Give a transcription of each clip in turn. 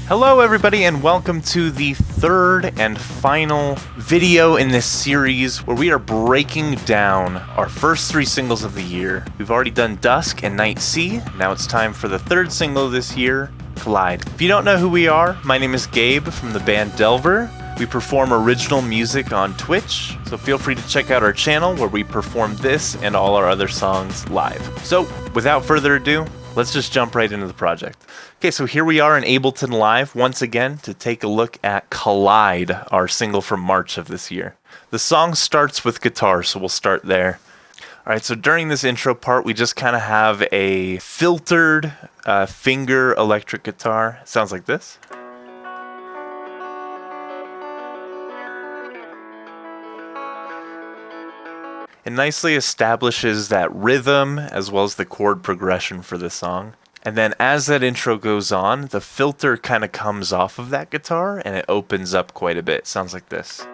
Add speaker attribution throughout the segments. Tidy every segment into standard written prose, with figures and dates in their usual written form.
Speaker 1: Hello everybody and welcome to the third and final video in this series where we are breaking down our first three singles of the year. We've already done Dusk and Night Sea, now it's time for the third single this year, Collide. If you don't know who we are, my name is Gabe from the band Delvr. We perform original music on Twitch, so feel free to check out our channel where we perform this and all our other songs live. So without further ado, let's just jump right into the project. Okay, so here we are in Ableton Live once again to take a look at Collide, our single from March of this year. The song starts with guitar, so we'll start there. Alright, so during this intro part, we just kind of have a filtered finger electric guitar. It sounds like this. It nicely establishes that rhythm as well as the chord progression for the song. And then as that intro goes on, the filter kind of comes off of that guitar and it opens up quite a bit. It sounds like this.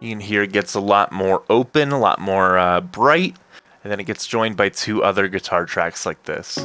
Speaker 1: You can hear it gets a lot more open, a lot more bright, and then it gets joined by two other guitar tracks like this.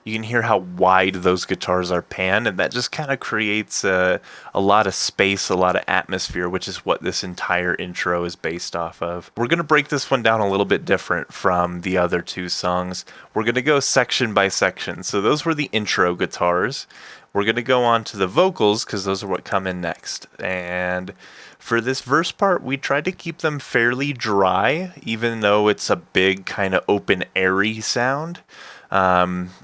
Speaker 1: You can hear how wide those guitars are panned, and that just kind of creates a lot of space, a lot of atmosphere, which is what this entire intro is based off of. We're going to break this one down a little bit different from the other two songs. We're going to go section by section. So those were the intro guitars. We're going to go on to the vocals because those are what come in next. And for this verse part, we tried to keep them fairly dry, even though it's a big kind of open, airy sound.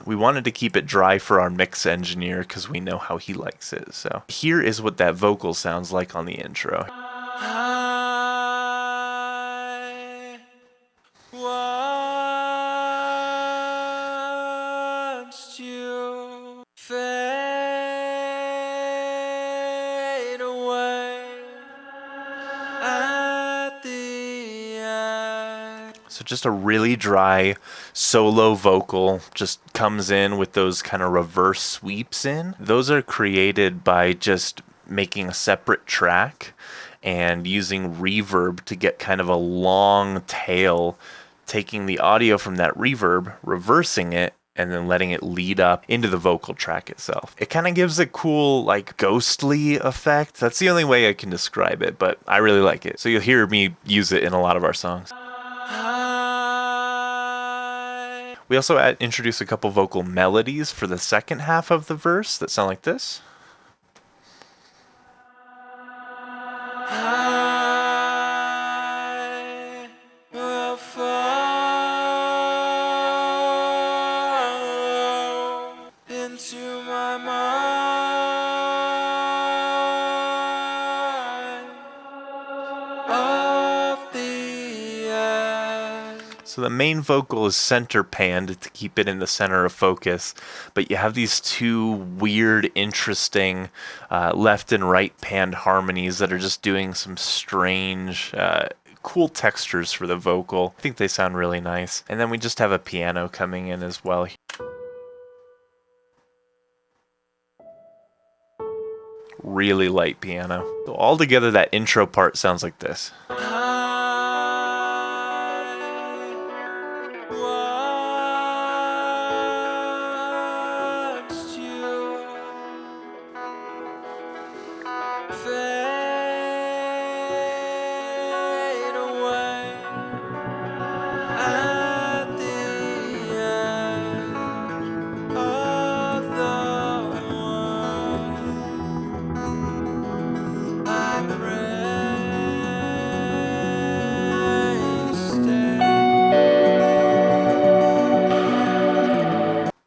Speaker 1: We wanted to keep it dry for our mix engineer because we know how he likes it. So here is what that vocal sounds like on the intro. I want to fade away at the end. So just a really dry solo vocal just comes in with those kind of reverse sweeps in. Those are created by just making a separate track and using reverb to get kind of a long tail, taking the audio from that reverb, reversing it, and then letting it lead up into the vocal track itself. It kind of gives a cool, like, ghostly effect. That's the only way I can describe it, but I really like it. So you'll hear me use it in a lot of our songs. We also introduce a couple vocal melodies for the second half of the verse that sound like this. I will follow into my mind of the end. So the main vocal is center panned to keep it in the center of focus, but you have these two weird, interesting left and right panned harmonies that are just doing some strange, cool textures for the vocal. I think they sound really nice. And then we just have a piano coming in as well. Really light piano. So all together, that intro part sounds like this.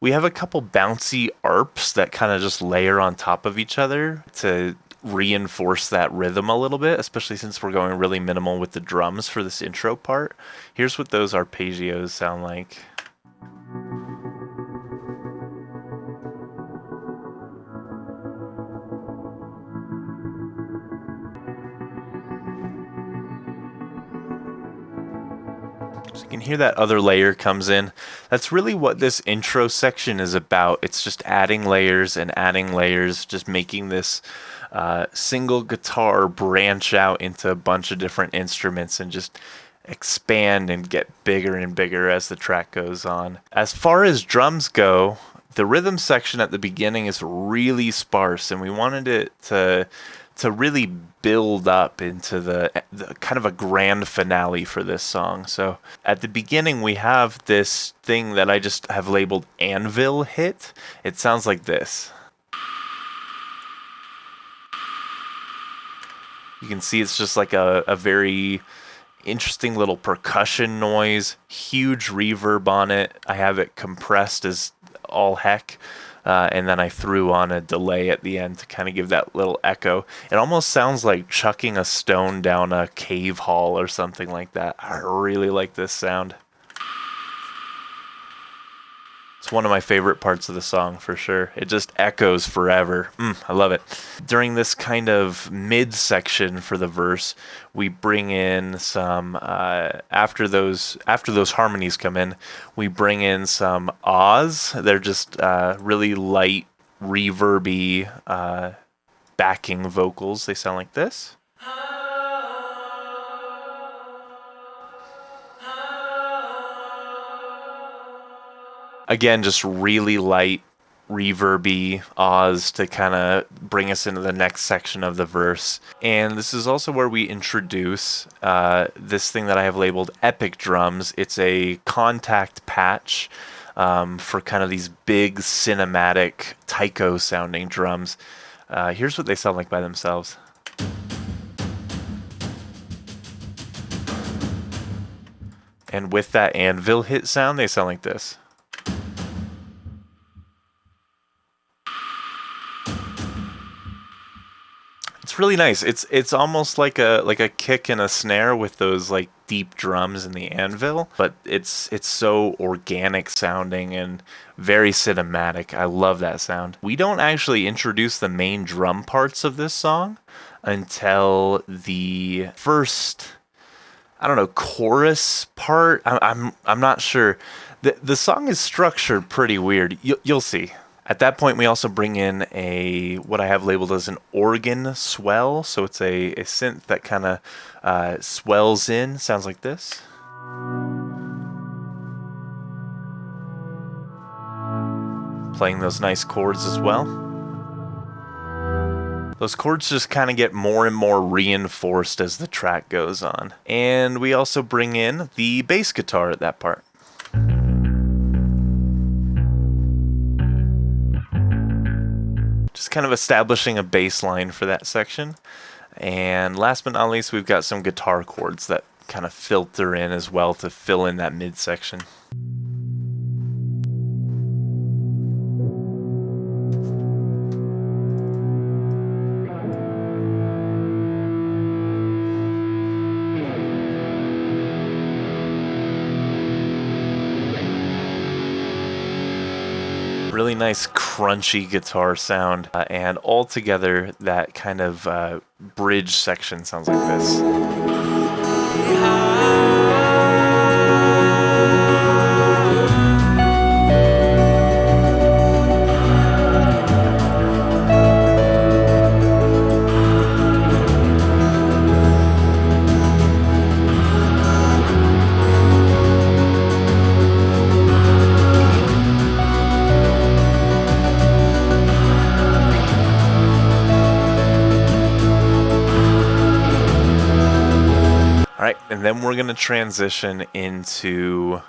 Speaker 1: We have a couple bouncy arps that kind of just layer on top of each other to reinforce that rhythm a little bit, especially since we're going really minimal with the drums for this intro part. Here's what those arpeggios sound like. So you can hear that other layer comes in. That's really what this intro section is about. It's just adding layers and adding layers, just making this single guitar branch out into a bunch of different instruments and just expand and get bigger and bigger as the track goes on. As far as drums go, the rhythm section at the beginning is really sparse, and we wanted it to really build up into the kind of a grand finale for this song. So at the beginning we have this thing that I just have labeled anvil hit. It sounds like this. You can see it's just like a very interesting little percussion noise, huge reverb on it. I have it compressed as all heck. And then I threw on a delay at the end to kind of give that little echo. It almost sounds like chucking a stone down a cave hall or something like that. I really like this sound. It's one of my favorite parts of the song for sure. It just echoes forever. I love it. During this kind of mid section for the verse, we bring in some after those harmonies come in, we bring in some ahs. They're just really light, reverby backing vocals. They sound like this. Again, just really light, reverby ahs to kind of bring us into the next section of the verse. And this is also where we introduce this thing that I have labeled epic drums. It's a contact patch for kind of these big cinematic taiko sounding drums. Here's what they sound like by themselves. And with that anvil hit sound, they sound like this. It's really nice. It's almost like a kick and a snare with those like deep drums in the anvil, but it's so organic sounding and very cinematic. I love that sound. We don't actually introduce the main drum parts of this song until the first, I don't know, chorus part. I'm not sure. The song is structured pretty weird. You'll see. At that point, we also bring in what I have labeled as an organ swell. So it's a synth that kind of swells in. Sounds like this. Playing those nice chords as well. Those chords just kind of get more and more reinforced as the track goes on. And we also bring in the bass guitar at that part. Just kind of establishing a bass line for that section. And last but not least, we've got some guitar chords that kind of filter in as well to fill in that midsection. Really nice crunchy guitar sound, and all together that kind of bridge section sounds like this. Alright, and then we're going to transition into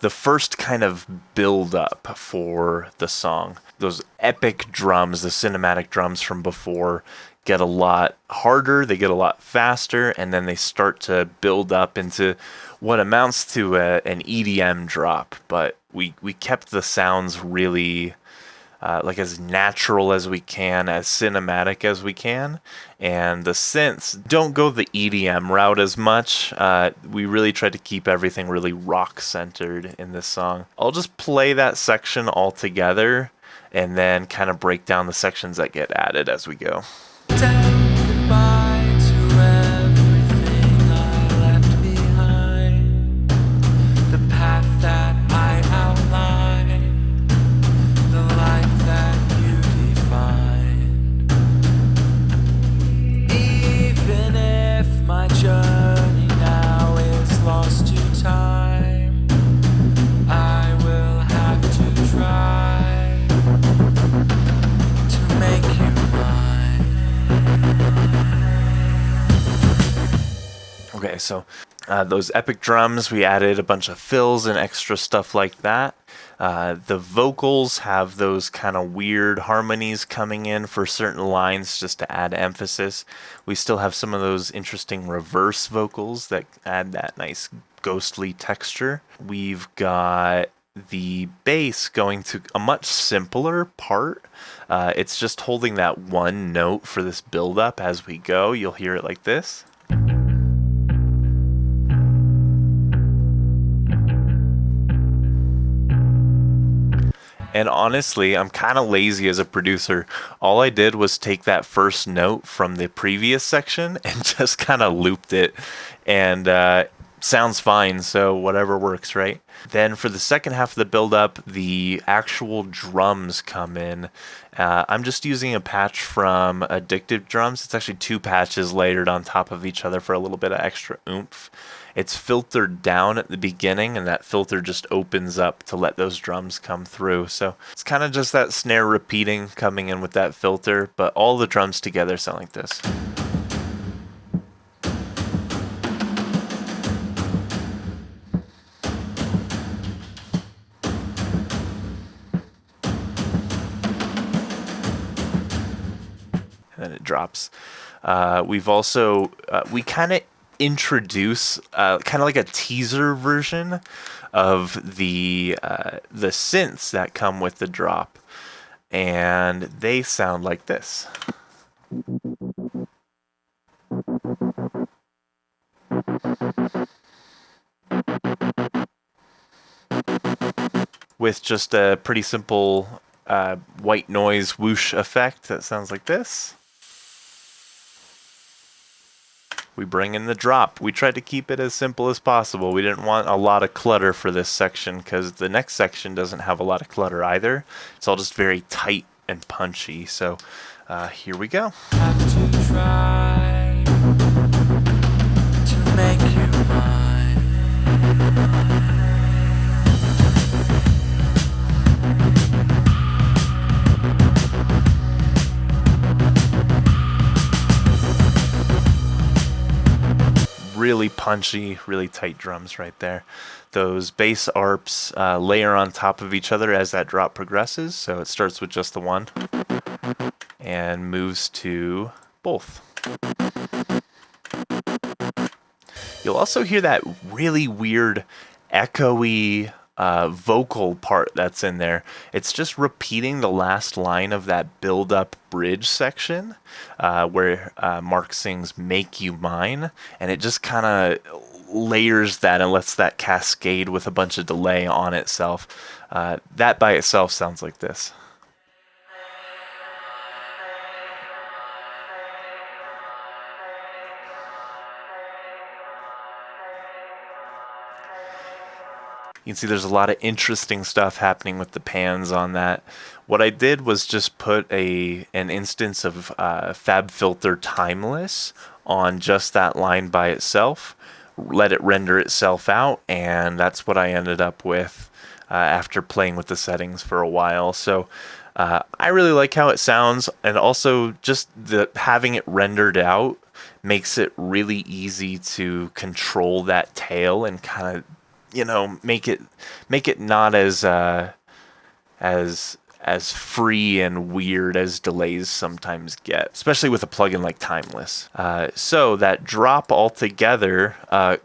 Speaker 1: the first kind of build up for the song. Those epic drums, the cinematic drums from before, get a lot harder, they get a lot faster, and then they start to build up into what amounts to an EDM drop. But we kept the sounds really like as natural as we can, as cinematic as we can, and the synths don't go the EDM route as much. We really tried to keep everything really rock centered in this song. I'll just play that section all together and then kind of break down the sections that get added as we go. Okay, so those epic drums, we added a bunch of fills and extra stuff like that. The vocals have those kind of weird harmonies coming in for certain lines just to add emphasis. We still have some of those interesting reverse vocals that add that nice ghostly texture. We've got the bass going to a much simpler part. It's just holding that one note for this build up as we go. You'll hear it like this. And honestly, I'm kind of lazy as a producer. All I did was take that first note from the previous section and just kind of looped it. And sounds fine, so whatever works, right? Then for the second half of the build-up, the actual drums come in. I'm just using a patch from Addictive Drums. It's actually 2 patches layered on top of each other for a little bit of extra oomph. It's filtered down at the beginning, and that filter just opens up to let those drums come through. So it's kind of just that snare repeating coming in with that filter, but all the drums together sound like this. And then it drops. We've also, we kind of introduce kind of like a teaser version of the synths that come with the drop, and they sound like this. With just a pretty simple white noise whoosh effect that sounds like this. We bring in the drop. We tried to keep it as simple as possible. We didn't want a lot of clutter for this section because the next section doesn't have a lot of clutter either. It's all just very tight and punchy. So here we go. Have to try to make you mine. Really punchy, really tight drums right there. Those bass arps layer on top of each other as that drop progresses. So it starts with just the one and moves to both. You'll also hear that really weird echoey vocal part that's in there. It's just repeating the last line of that build-up bridge section where Mark sings "Make You Mine," and it just kind of layers that and lets that cascade with a bunch of delay on itself. That by itself sounds like this. You can see there's a lot of interesting stuff happening with the pans on that. What I did was just put an instance of FabFilter Timeless on just that line by itself, let it render itself out, and that's what I ended up with after playing with the settings for a while. So I really like how it sounds, and also just having it rendered out makes it really easy to control that tail and kind of, you know, make it not as free and weird as delays sometimes get, especially with a plugin like Timeless. So that drop altogether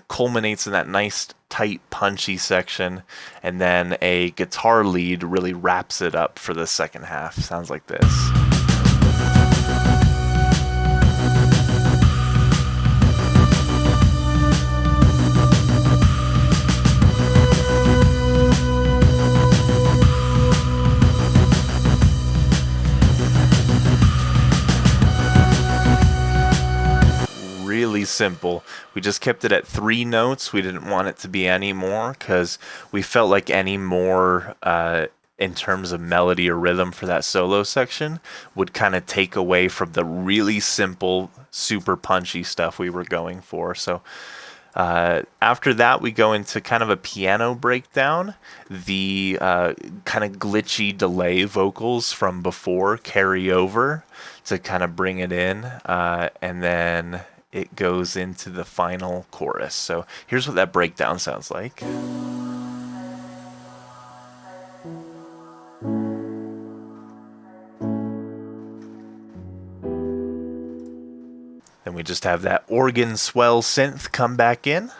Speaker 1: culminates in that nice, tight, punchy section, and then a guitar lead really wraps it up for the second half. Sounds like this. Really simple. We just kept it at 3 notes. We didn't want it to be any more because we felt like any more in terms of melody or rhythm for that solo section would kind of take away from the really simple, super punchy stuff we were going for. So after that, we go into kind of a piano breakdown. The kind of glitchy delay vocals from before carry over to kind of bring it in, and then it goes into the final chorus. So here's what that breakdown sounds like. Then we just have that organ swell synth come back in.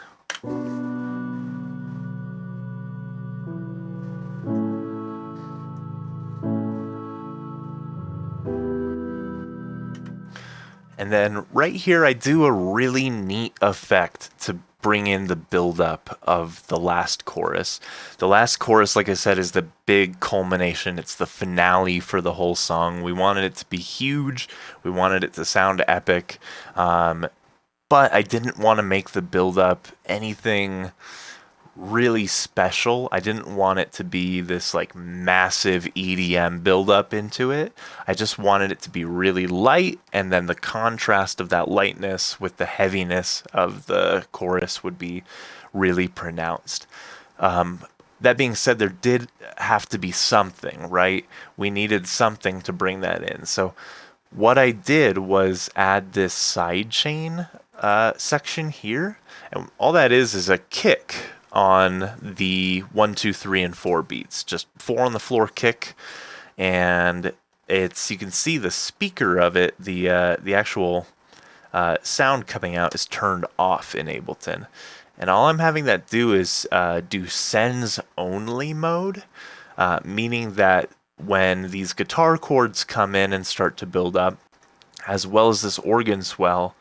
Speaker 1: And then right here, I do a really neat effect to bring in the buildup of the last chorus. The last chorus, like I said, is the big culmination. It's the finale for the whole song. We wanted it to be huge. We wanted it to sound epic. But I didn't want to make the buildup anything really special. I didn't want it to be this like massive EDM buildup into it. I just wanted it to be really light, and then the contrast of that lightness with the heaviness of the chorus would be really pronounced. That being said, there did have to be something, right? We needed something to bring that in. So what I did was add this sidechain section here, and all that is a kick on the 1, 2, 3, and 4 beats. Just 4 on the floor kick, and you can see the speaker of it, the actual sound coming out is turned off in Ableton. And all I'm having that do is do sends only mode, meaning that when these guitar chords come in and start to build up, as well as this organ swell,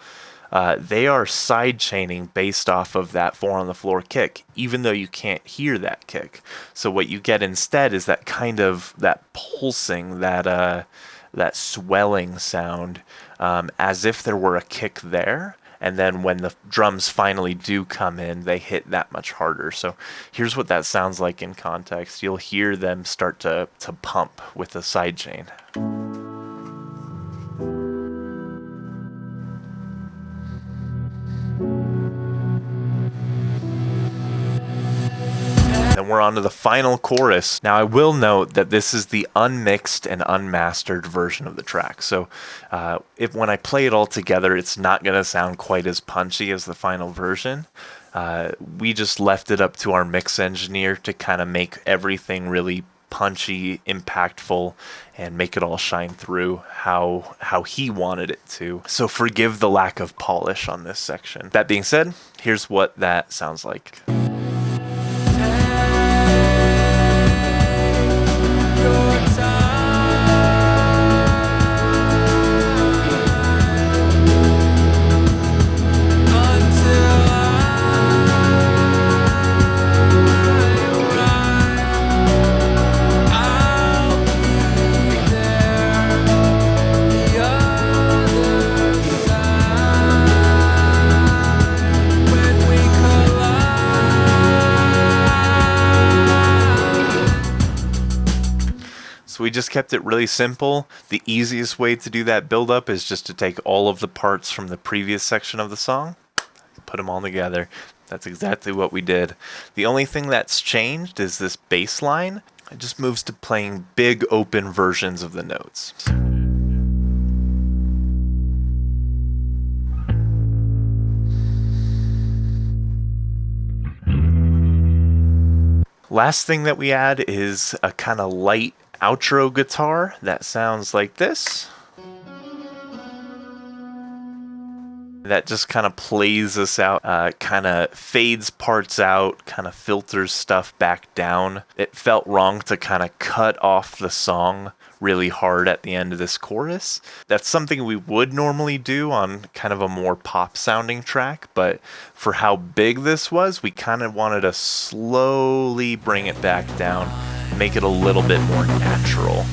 Speaker 1: they are side chaining based off of that 4 on the floor kick, even though you can't hear that kick. So what you get instead is that kind of that pulsing, that swelling sound, as if there were a kick there. And then when the drums finally do come in, they hit that much harder. So here's what that sounds like in context. You'll hear them start to pump with the sidechain. Then we're on to the final chorus. Now I will note that this is the unmixed and unmastered version of the track. So when I play it all together, it's not going to sound quite as punchy as the final version. We just left it up to our mix engineer to kind of make everything really punchy, impactful, and make it all shine through how he wanted it to. So forgive the lack of polish on this section. That being said, here's what that sounds like. So we just kept it really simple. The easiest way to do that build-up is just to take all of the parts from the previous section of the song, put them all together. That's exactly what we did. The only thing that's changed is this bass line. It just moves to playing big open versions of the notes. Last thing that we add is a kind of light outro guitar that sounds like this. That just kind of plays us out, kind of fades parts out, kind of filters stuff back down. It felt wrong to kind of cut off the song really hard at the end of this chorus. That's something we would normally do on kind of a more pop sounding track, but for how big this was, we kind of wanted to slowly bring it back down, make it a little bit more natural.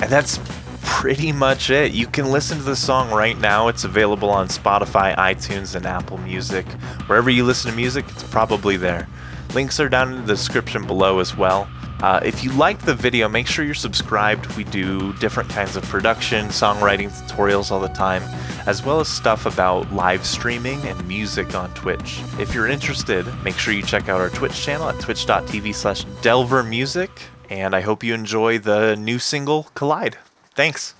Speaker 1: And that's pretty much it. You can listen to the song right now. It's available on Spotify, iTunes, and Apple Music. Wherever you listen to music, it's probably there. Links are down in the description below as well. If you liked the video, make sure you're subscribed. We do different kinds of production, songwriting tutorials all the time, as well as stuff about live streaming and music on Twitch. If you're interested, make sure you check out our Twitch channel at twitch.tv/DelvrMusic, and I hope you enjoy the new single, Collide. Thanks.